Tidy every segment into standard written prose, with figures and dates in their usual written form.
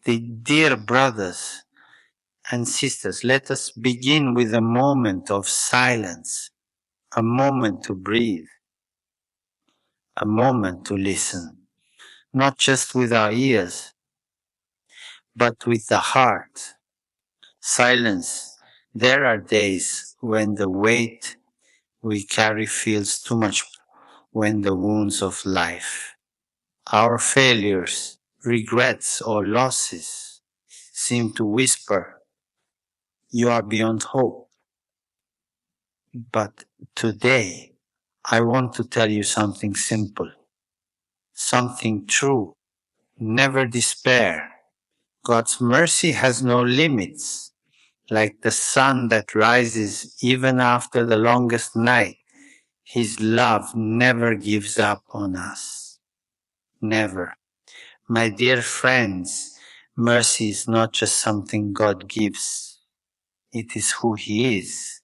Dear brothers and sisters, let us begin with a moment of silence, a moment to breathe, a moment to listen, not just with our ears, but with the heart. Silence. There are days when the weight we carry feels too much, when the wounds of life, our failures, regrets, or losses seem to whisper, "You are beyond hope." But today, I want to tell you something simple, something true. Never despair. God's mercy has no limits. Like the sun that rises even after the longest night, His love never gives up on us. Never. My dear friends, mercy is not just something God gives. It is who He is.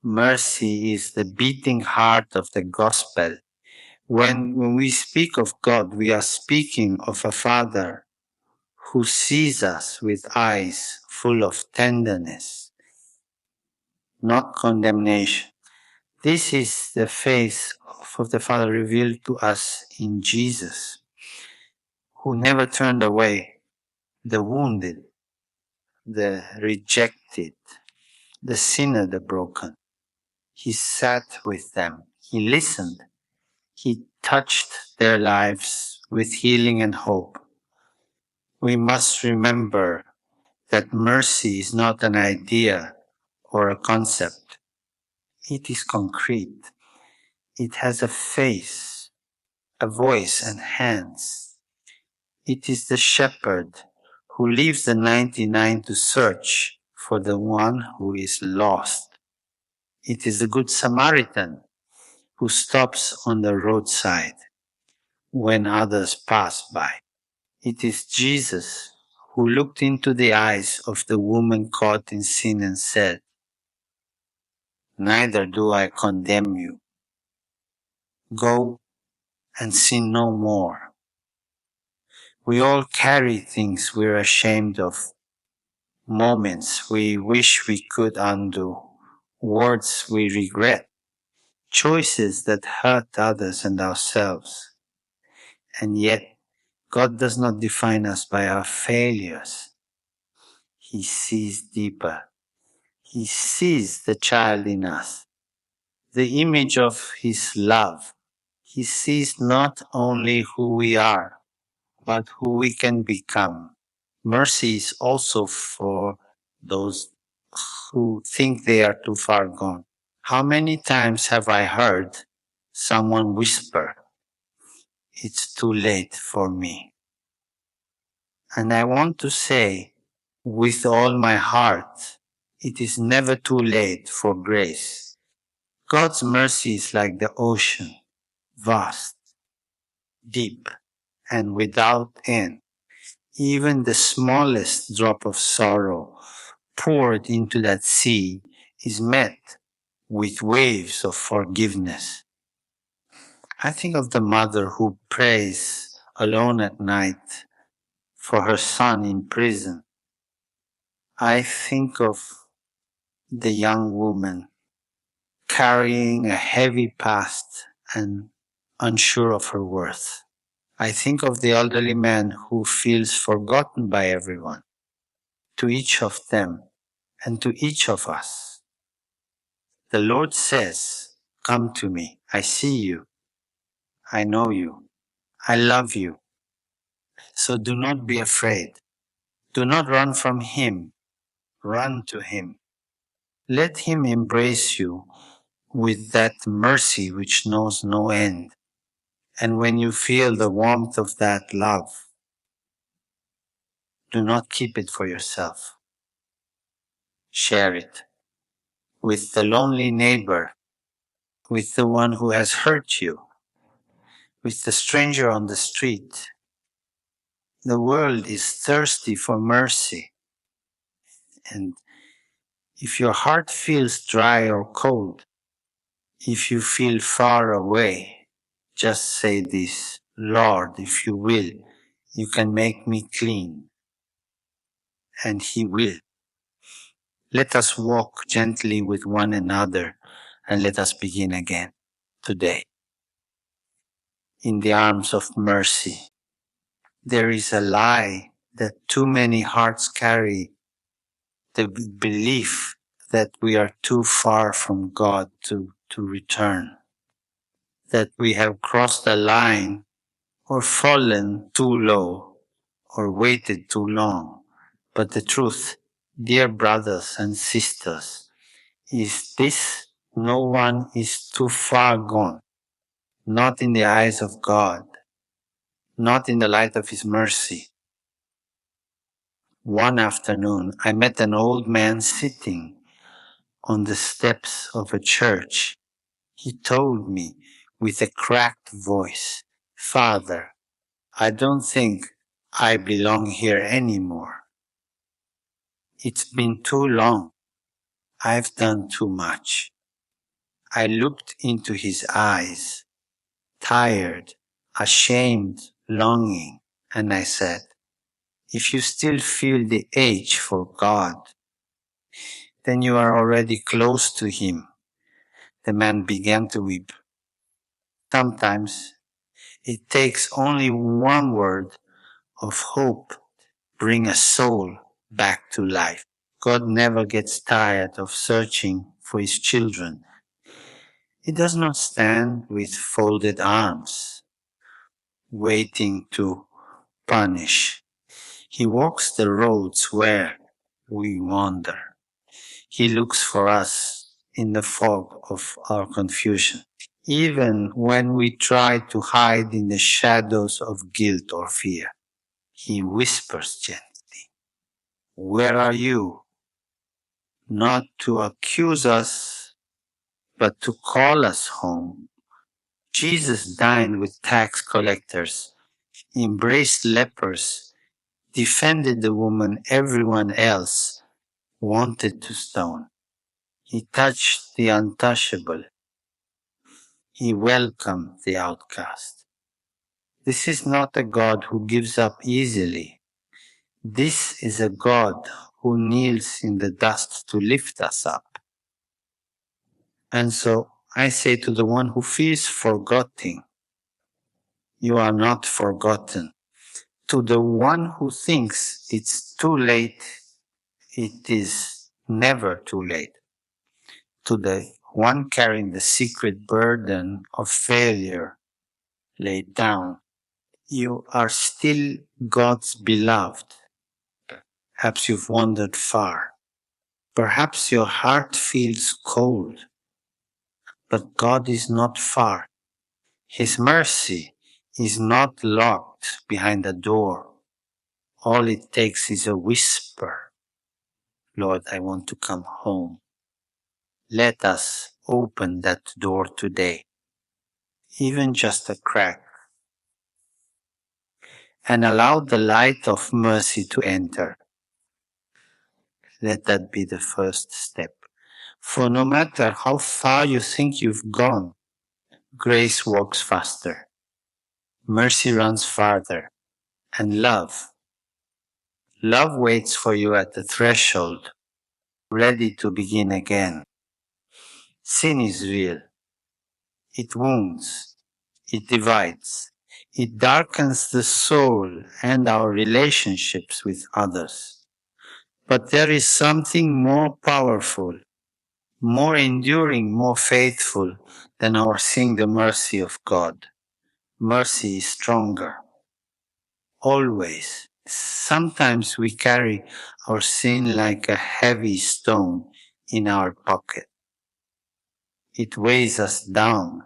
Mercy is the beating heart of the gospel. When we speak of God, we are speaking of a Father who sees us with eyes full of tenderness, not condemnation. This is the face of the Father revealed to us in Jesus, who never turned away the wounded, the rejected, the sinner, the broken. He sat with them. He listened. He touched their lives with healing and hope. We must remember that mercy is not an idea or a concept. It is concrete. It has a face, a voice, and hands. It is the shepherd who leaves the 99 to search for the one who is lost. It is the Good Samaritan who stops on the roadside when others pass by. It is Jesus who looked into the eyes of the woman caught in sin and said, "Neither do I condemn you. Go and sin no more." We all carry things we're ashamed of, moments we wish we could undo, words we regret, choices that hurt others and ourselves. And yet, God does not define us by our failures. He sees deeper. He sees the child in us, the image of His love. He sees not only who we are, but who we can become. Mercy is also for those who think they are too far gone. How many times have I heard someone whisper, "It's too late for me"? And I want to say, with all my heart, it is never too late for grace. God's mercy is like the ocean, vast, deep, and without end. Even the smallest drop of sorrow poured into that sea is met with waves of forgiveness. I think of the mother who prays alone at night for her son in prison. I think of the young woman carrying a heavy past and unsure of her worth. I think of the elderly man who feels forgotten by everyone. To each of them and to each of us, the Lord says, "Come to me. I see you. I know you. I love you. So do not be afraid. Do not run from Him. Run to Him. Let Him embrace you with that mercy which knows no end. And when you feel the warmth of that love, do not keep it for yourself. Share it with the lonely neighbor, with the one who has hurt you, with the stranger on the street. The world is thirsty for mercy. And if your heart feels dry or cold, if you feel far away, just say this: "Lord, if you will, You can make me clean. And He will. Let us walk gently with one another and let us begin again today in the arms of mercy. There is a lie that too many hearts carry, the belief that we are too far from God to return, that we have crossed the line or fallen too low or waited too long. But the truth, dear brothers and sisters, is this: no one is too far gone, not in the eyes of God, not in the light of His mercy. One afternoon, I met an old man sitting on the steps of a church. He told me with a cracked voice, "Father, I don't think I belong here anymore. It's been too long. I've done too much." I looked into his eyes, tired, ashamed, longing, and I said, "If you still feel the age for God, then you are already close to Him." The man began to weep. Sometimes it takes only one word of hope to bring a soul back to life. God never gets tired of searching for His children. He does not stand with folded arms, waiting to punish. He walks the roads where we wander. He looks for us in the fog of our confusion. Even when we try to hide in the shadows of guilt or fear, He whispers gently, "Where are you?" Not to accuse us, but to call us home. Jesus dined with tax collectors, embraced lepers, defended the woman everyone else wanted to stone. He touched the untouchable. He welcomed the outcast. This is not a God who gives up easily. This is a God who kneels in the dust to lift us up. And so I say to the one who feels forgotten, you are not forgotten. To the one who thinks it's too late, it is never too late. To the one carrying the secret burden of failure laid down, you are still God's beloved. Perhaps you've wandered far. Perhaps your heart feels cold. But God is not far. His mercy is not locked behind a door. All it takes is a whisper. "Lord, I want to come home." Let us open that door today, even just a crack, and allow the light of mercy to enter. Let that be the first step. For no matter how far you think you've gone, grace walks faster, mercy runs farther, and love waits for you at the threshold, ready to begin again. Sin is real. It wounds, it divides, it darkens the soul and our relationships with others. But there is something more powerful, more enduring, more faithful than our seeing the mercy of God. Mercy is stronger. Always. Sometimes we carry our sin like a heavy stone in our pocket. It weighs us down.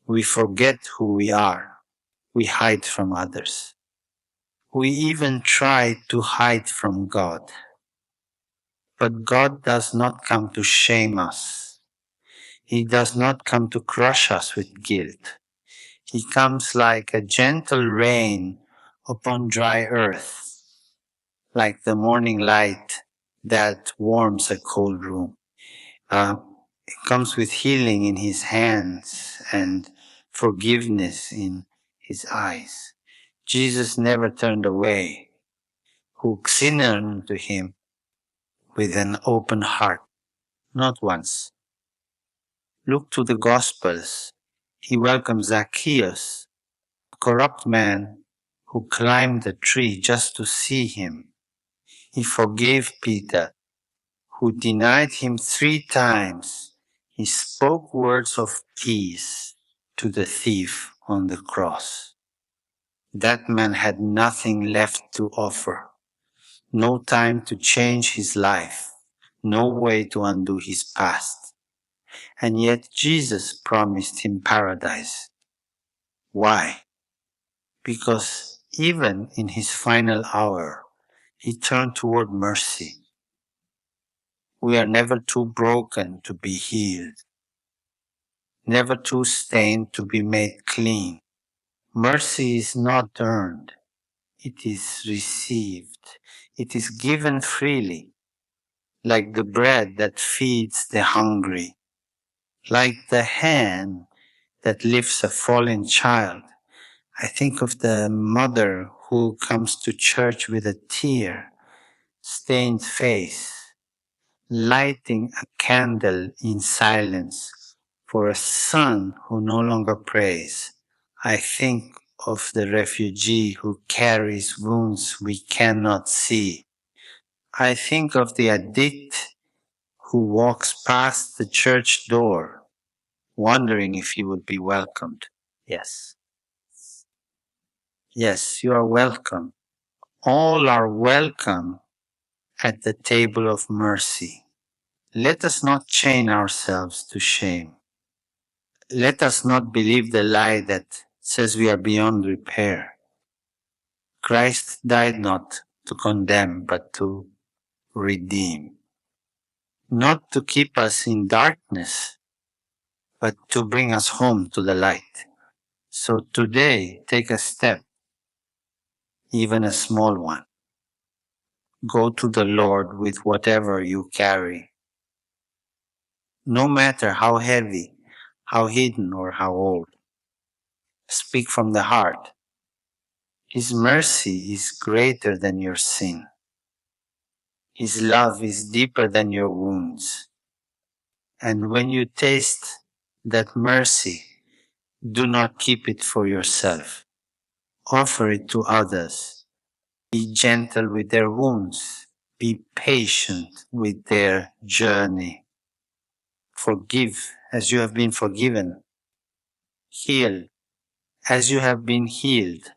We forget who we are. We hide from others. We even try to hide from God. But God does not come to shame us. He does not come to crush us with guilt. He comes like a gentle rain upon dry earth, like the morning light that warms a cold room. It comes with healing in His hands and forgiveness in His eyes. Jesus never turned away, who sinned to him with an open heart. Not once. Look to the Gospels. He welcomed Zacchaeus, a corrupt man who climbed a tree just to see him. He forgave Peter, who denied him 3 times. He spoke words of peace to the thief on the cross. That man had nothing left to offer, no time to change his life, no way to undo his past. And yet Jesus promised him paradise. Why? Because even in his final hour, he turned toward mercy. We are never too broken to be healed, never too stained to be made clean. Mercy is not earned. It is received. It is given freely, like the bread that feeds the hungry, like the hand that lifts a fallen child. I think of the mother who comes to church with a tear-stained face, lighting a candle in silence for a son who no longer prays. I think of the refugee who carries wounds we cannot see. I think of the addict who walks past the church door, wondering if he would be welcomed. Yes. Yes, you are welcome. All are welcome at the table of mercy. Let us not chain ourselves to shame. Let us not believe the lie that says we are beyond repair. Christ died not to condemn, but to redeem. Not to keep us in darkness, but to bring us home to the light. So today, take a step, even a small one. Go to the Lord with whatever you carry. No matter how heavy, how hidden, or how old. Speak from the heart. His mercy is greater than your sin. His love is deeper than your wounds. And when you taste that mercy, do not keep it for yourself. Offer it to others. Be gentle with their wounds. Be patient with their journey. Forgive as you have been forgiven. Heal as you have been healed.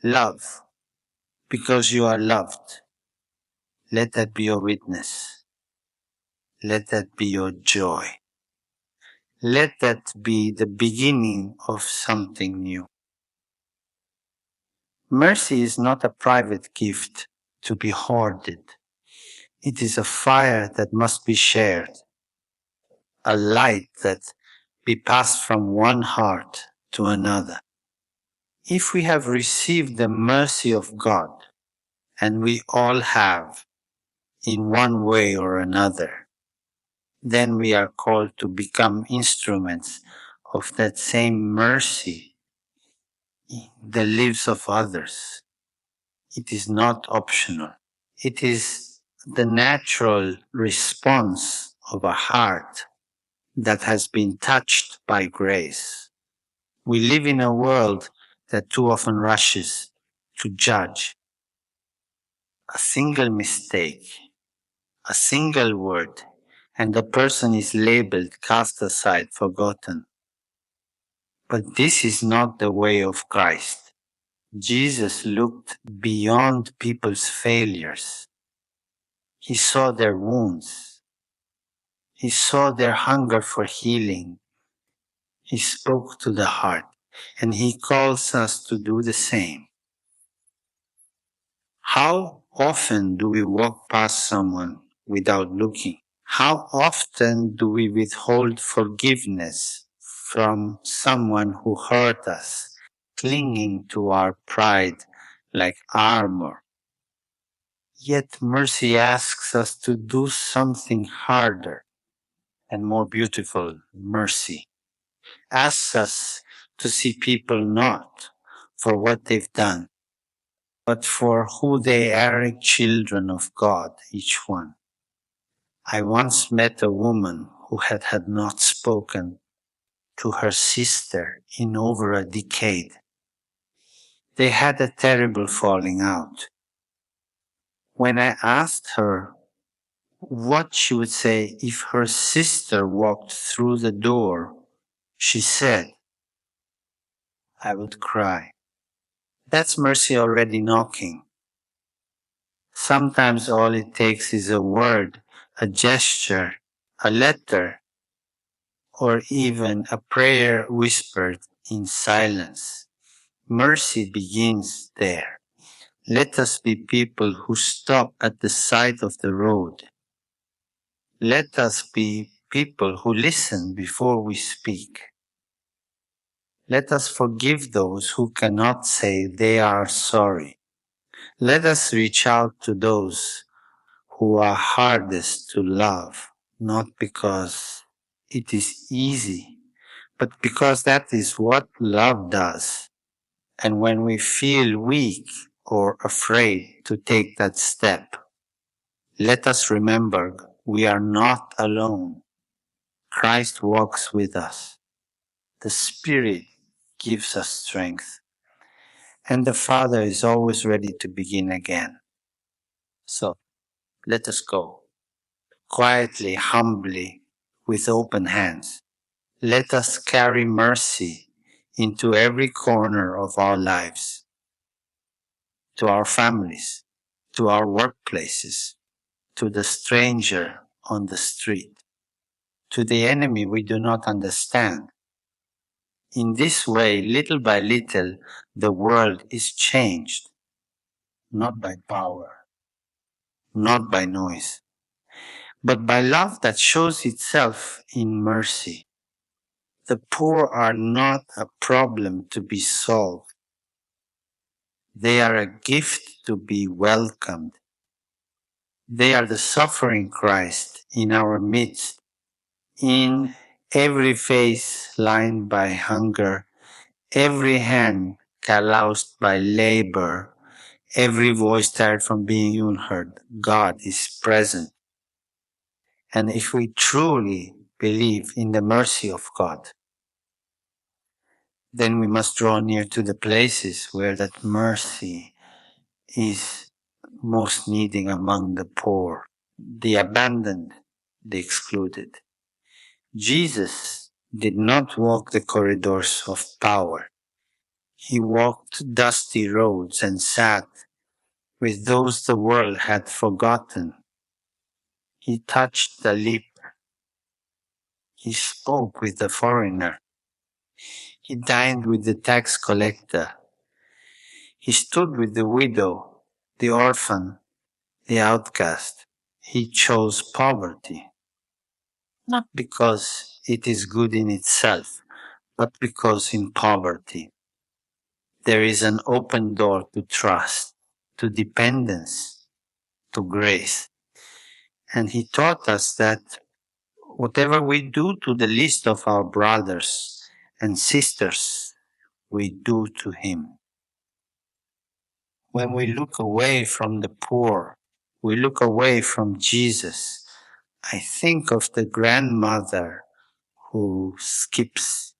Love because you are loved. Let that be your witness. Let that be your joy. Let that be the beginning of something new. Mercy is not a private gift to be hoarded. It is a fire that must be shared, a light that be passed from one heart to another. If we have received the mercy of God, and we all have, in one way or another, then we are called to become instruments of that same mercy in the lives of others. It is not optional. It is the natural response of a heart that has been touched by grace. We live in a world that too often rushes to judge. A single mistake, a single word, and the person is labeled, cast aside, forgotten. But this is not the way of Christ. Jesus looked beyond people's failures. He saw their wounds. He saw their hunger for healing. He spoke to the heart, and he calls us to do the same. How often do we walk past someone without looking? How often do we withhold forgiveness from someone who hurt us, clinging to our pride like armor? Yet mercy asks us to do something harder and more beautiful. Mercy asks us to see people not for what they've done, but for who they are, children of God, each one. I once met a woman who had not spoken to her sister in over a decade. They had a terrible falling out. When I asked her what she would say if her sister walked through the door, she said, I would cry. That's mercy already knocking. Sometimes all it takes is a word, a gesture, a letter, or even a prayer whispered in silence. Mercy begins there. Let us be people who stop at the side of the road. Let us be people who listen before we speak. Let us forgive those who cannot say they are sorry. Let us reach out to those who are hardest to love, not because it is easy, but because that is what love does. And when we feel weak or afraid to take that step, let us remember we are not alone. Christ walks with us. The Spirit gives us strength. And the Father is always ready to begin again. So let us go, quietly, humbly, with open hands. Let us carry mercy into every corner of our lives, to our families, to our workplaces, to the stranger on the street, to the enemy we do not understand. In this way, little by little, the world is changed, not by power, not by noise, but by love that shows itself in mercy. The poor are not a problem to be solved. They are a gift to be welcomed. They are the suffering Christ in our midst, in every face lined by hunger, every hand calloused by labor, every voice tired from being unheard. God is present. And if we truly believe in the mercy of God, then we must draw near to the places where that mercy is most needing among the poor, the abandoned, the excluded. Jesus did not walk the corridors of power. He walked dusty roads and sat with those the world had forgotten. He touched the leper. He spoke with the foreigner. He dined with the tax collector. He stood with the widow, the orphan, the outcast. He chose poverty, not because it is good in itself, but because in poverty there is an open door to trust, to dependence, to grace. And he taught us that whatever we do to the least of our brothers and sisters, we do to him. When we look away from the poor, we look away from Jesus. I think of the grandmother who skips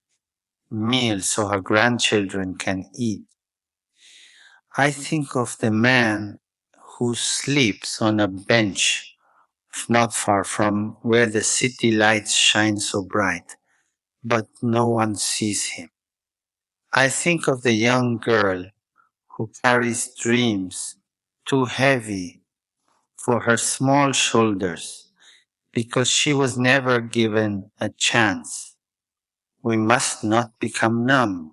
meals so her grandchildren can eat. I think of the man who sleeps on a bench not far from where the city lights shine so bright, but no one sees him. I think of the young girl who carries dreams too heavy for her small shoulders because she was never given a chance. We must not become numb.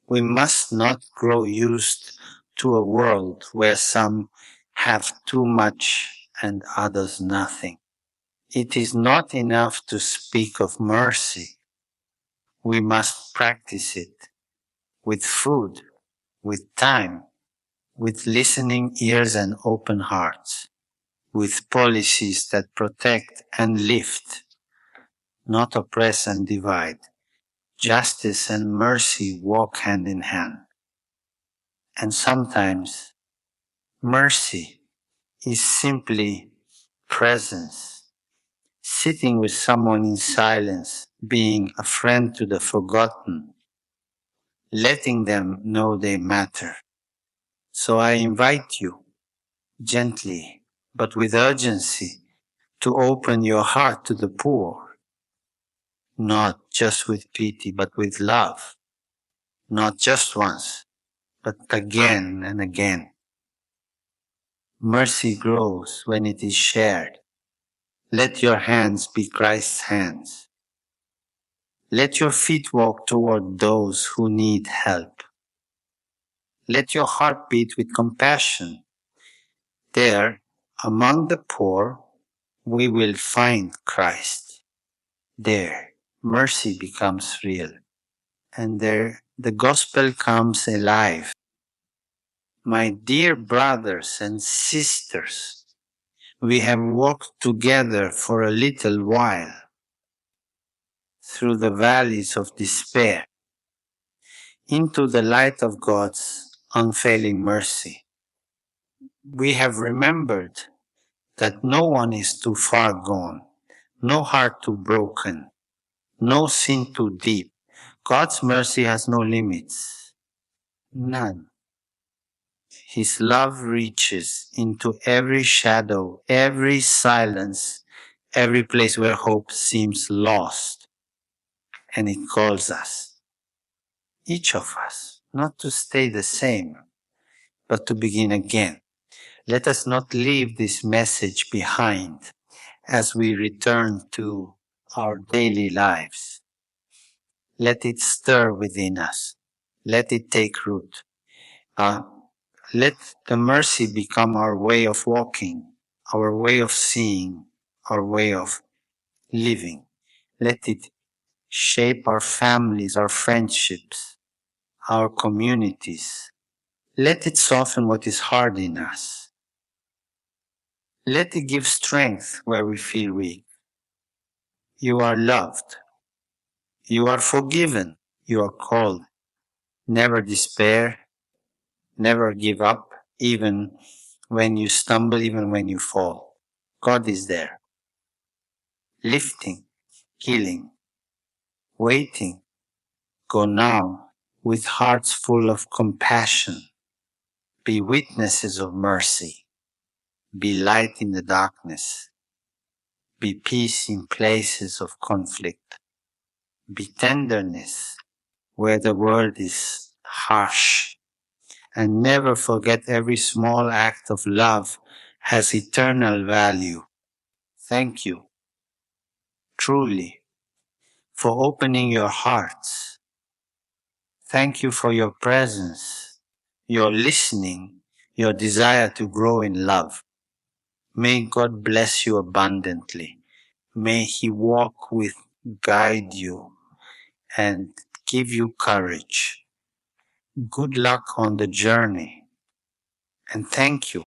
We must not grow used to a world where some have too much and others nothing. It is not enough to speak of mercy. We must practice it with food, with time, with listening ears and open hearts, with policies that protect and lift, not oppress and divide. Justice and mercy walk hand in hand. And sometimes mercy is simply presence, sitting with someone in silence, being a friend to the forgotten, letting them know they matter. So I invite you, gently but with urgency, to open your heart to the poor, not just with pity but with love, not just once, but again and again. Mercy grows when it is shared. Let your hands be Christ's hands. Let your feet walk toward those who need help. Let your heart beat with compassion. There, among the poor, we will find Christ. There, mercy becomes real. And there, the gospel comes alive. My dear brothers and sisters, we have walked together for a little while through the valleys of despair into the light of God's unfailing mercy. We have remembered that no one is too far gone, no heart too broken, no sin too deep. God's mercy has no limits, none. His love reaches into every shadow, every silence, every place where hope seems lost. And it calls us, each of us, not to stay the same, but to begin again. Let us not leave this message behind as we return to our daily lives. Let it stir within us. Let it take root. Let the mercy become our way of walking, our way of seeing, our way of living. Let it shape our families, our friendships, our communities. Let it soften what is hard in us. Let it give strength where we feel weak. You are loved. You are forgiven. You are called. Never despair. Never give up, even when you stumble, even when you fall. God is there, lifting, healing, waiting. Go now with hearts full of compassion. Be witnesses of mercy. Be light in the darkness. Be peace in places of conflict. Be tenderness where the world is harsh. And never forget every small act of love has eternal value. Thank you, truly, for opening your hearts. Thank you for your presence, your listening, your desire to grow in love. May God bless you abundantly. May He walk with, guide you, and give you courage. Good luck on the journey, and thank you.